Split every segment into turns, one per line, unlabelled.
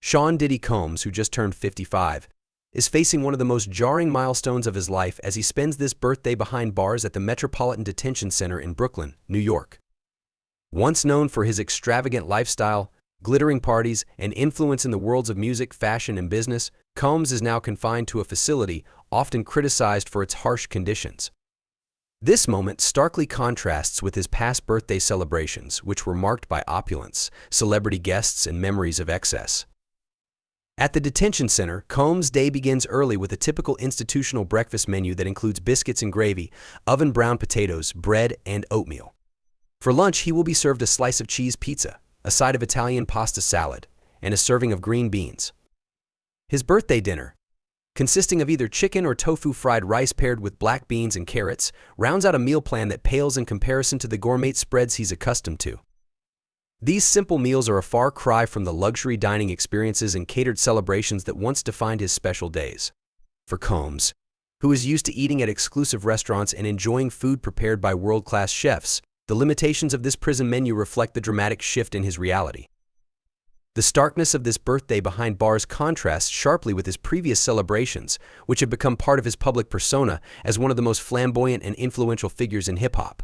Sean Diddy Combs, who just turned 55, is facing one of the most jarring milestones of his life as he spends this birthday behind bars at the Metropolitan Detention Center in Brooklyn, New York. Once known for his extravagant lifestyle, glittering parties, and influence in the worlds of music, fashion, and business, Combs is now confined to a facility often criticized for its harsh conditions. This moment starkly contrasts with his past birthday celebrations, which were marked by opulence, celebrity guests, and memories of excess. At the detention center, Combs' day begins early with a typical institutional breakfast menu that includes biscuits and gravy, oven-browned potatoes, bread, and oatmeal. For lunch, he will be served a slice of cheese pizza, a side of Italian pasta salad, and a serving of green beans. His birthday dinner, consisting of either chicken or tofu fried rice paired with black beans and carrots, rounds out a meal plan that pales in comparison to the gourmet spreads he's accustomed to. These simple meals are a far cry from the luxury dining experiences and catered celebrations that once defined his special days. For Combs, who is used to eating at exclusive restaurants and enjoying food prepared by world-class chefs, the limitations of this prison menu reflect the dramatic shift in his reality. The starkness of this birthday behind bars contrasts sharply with his previous celebrations, which have become part of his public persona as one of the most flamboyant and influential figures in hip-hop.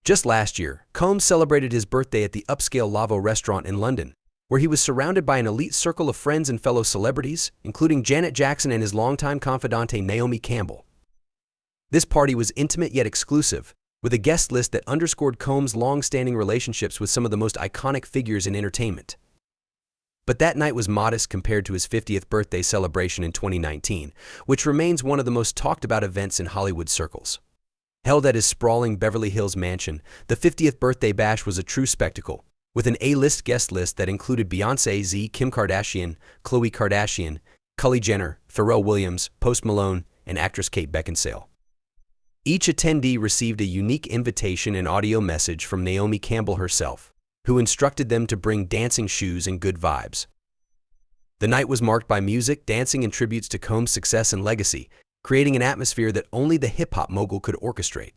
Just last year, Combs celebrated his birthday at the upscale Lavo restaurant in London, where he was surrounded by an elite circle of friends and fellow celebrities, including Janet Jackson and his longtime confidante Naomi Campbell. This party was intimate yet exclusive, with a guest list that underscored Combs' long-standing relationships with some of the most iconic figures in entertainment. But that night was modest compared to his 50th birthday celebration in 2019, which remains one of the most talked-about events in Hollywood circles. Held at his sprawling Beverly Hills mansion, the 50th birthday bash was a true spectacle, with an A-list guest list that included Beyoncé, Kim Kardashian, Khloe Kardashian, Kylie Jenner, Pharrell Williams, Post Malone, and actress Kate Beckinsale. Each attendee received a unique invitation and audio message from Naomi Campbell herself, who instructed them to bring dancing shoes and good vibes. The night was marked by music, dancing, and tributes to Combs' success and legacy, creating an atmosphere that only the hip-hop mogul could orchestrate.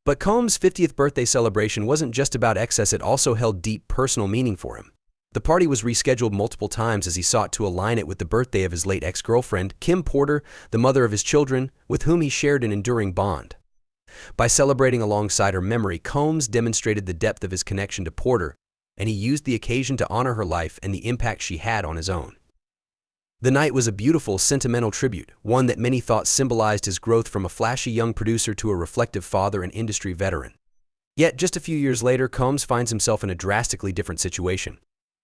But Combs' 50th birthday celebration wasn't just about excess, it also held deep personal meaning for him. The party was rescheduled multiple times as he sought to align it with the birthday of his late ex-girlfriend, Kim Porter, the mother of his children, with whom he shared an enduring bond. By celebrating alongside her memory, Combs demonstrated the depth of his connection to Porter, and he used the occasion to honor her life and the impact she had on his own. The night was a beautiful, sentimental tribute, one that many thought symbolized his growth from a flashy young producer to a reflective father and industry veteran. Yet, just a few years later, Combs finds himself in a drastically different situation.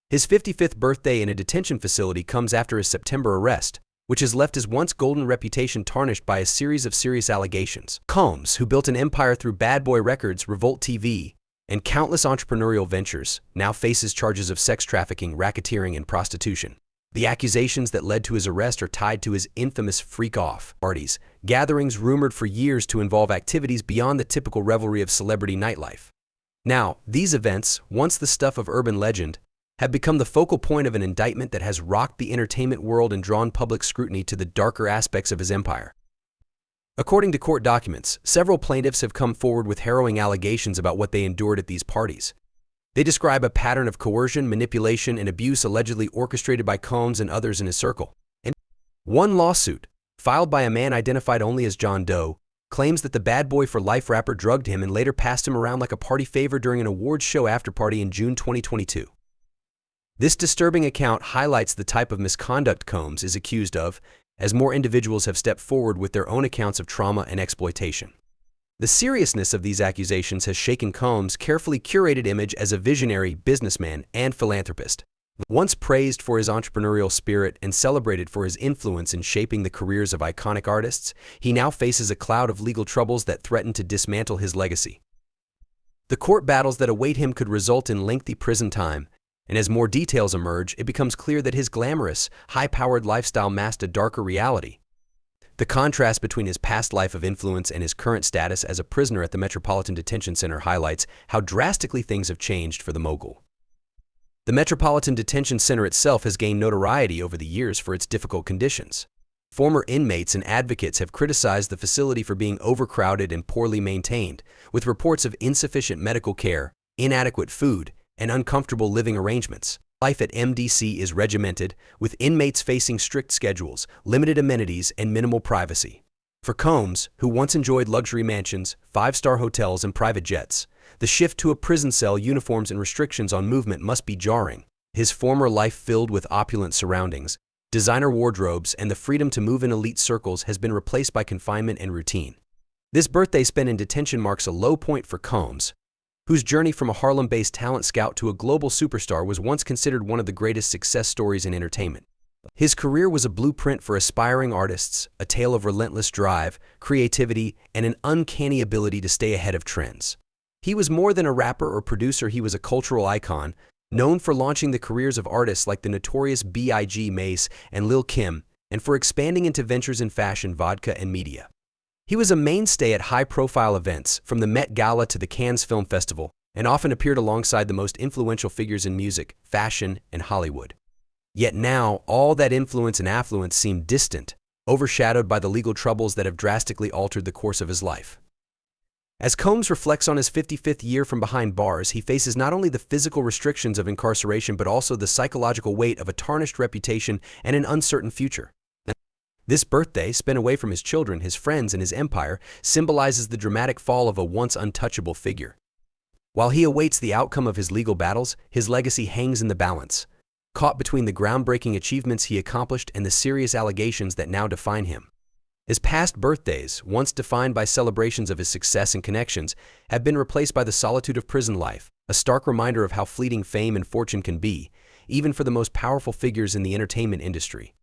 His 55th birthday in a detention facility comes after his September arrest, which has left his once golden reputation tarnished by a series of serious allegations. Combs, who built an empire through Bad Boy Records, Revolt TV, and countless entrepreneurial ventures, now faces charges of sex trafficking, racketeering, and prostitution. The accusations that led to his arrest are tied to his infamous freak-off parties, gatherings rumored for years to involve activities beyond the typical revelry of celebrity nightlife. Now, these events, once the stuff of urban legend, have become the focal point of an indictment that has rocked the entertainment world and drawn public scrutiny to the darker aspects of his empire. According to court documents, several plaintiffs have come forward with harrowing allegations about what they endured at these parties. They describe a pattern of coercion, manipulation, and abuse allegedly orchestrated by Combs and others in his circle. And one lawsuit, filed by a man identified only as John Doe, claims that the Bad Boy for Life rapper drugged him and later passed him around like a party favor during an awards show afterparty in June 2022. This disturbing account highlights the type of misconduct Combs is accused of, as more individuals have stepped forward with their own accounts of trauma and exploitation. The seriousness of these accusations has shaken Combs' carefully curated image as a visionary businessman and philanthropist. Once praised for his entrepreneurial spirit and celebrated for his influence in shaping the careers of iconic artists, he now faces a cloud of legal troubles that threaten to dismantle his legacy. The court battles that await him could result in lengthy prison time, and as more details emerge, it becomes clear that his glamorous, high-powered lifestyle masked a darker reality. The contrast between his past life of influence and his current status as a prisoner at the Metropolitan Detention Center highlights how drastically things have changed for the mogul. The Metropolitan Detention Center itself has gained notoriety over the years for its difficult conditions. Former inmates and advocates have criticized the facility for being overcrowded and poorly maintained, with reports of insufficient medical care, inadequate food, and uncomfortable living arrangements. Life at MDC is regimented, with inmates facing strict schedules, limited amenities, and minimal privacy. For Combs, who once enjoyed luxury mansions, five-star hotels, and private jets, the shift to a prison cell, uniforms, and restrictions on movement must be jarring. His former life filled with opulent surroundings, designer wardrobes, and the freedom to move in elite circles has been replaced by confinement and routine. This birthday spent in detention marks a low point for Combs, whose journey from a Harlem-based talent scout to a global superstar was once considered one of the greatest success stories in entertainment. His career was a blueprint for aspiring artists, a tale of relentless drive, creativity, and an uncanny ability to stay ahead of trends. He was more than a rapper or producer, he was a cultural icon, known for launching the careers of artists like the notorious B.I.G. Mace and Lil' Kim, and for expanding into ventures in fashion, vodka, and media. He was a mainstay at high-profile events, from the Met Gala to the Cannes Film Festival, and often appeared alongside the most influential figures in music, fashion, and Hollywood. Yet now, all that influence and affluence seem distant, overshadowed by the legal troubles that have drastically altered the course of his life. As Combs reflects on his 55th year from behind bars, he faces not only the physical restrictions of incarceration but also the psychological weight of a tarnished reputation and an uncertain future. This birthday, spent away from his children, his friends, and his empire, symbolizes the dramatic fall of a once untouchable figure. While he awaits the outcome of his legal battles, his legacy hangs in the balance, caught between the groundbreaking achievements he accomplished and the serious allegations that now define him. His past birthdays, once defined by celebrations of his success and connections, have been replaced by the solitude of prison life, a stark reminder of how fleeting fame and fortune can be, even for the most powerful figures in the entertainment industry.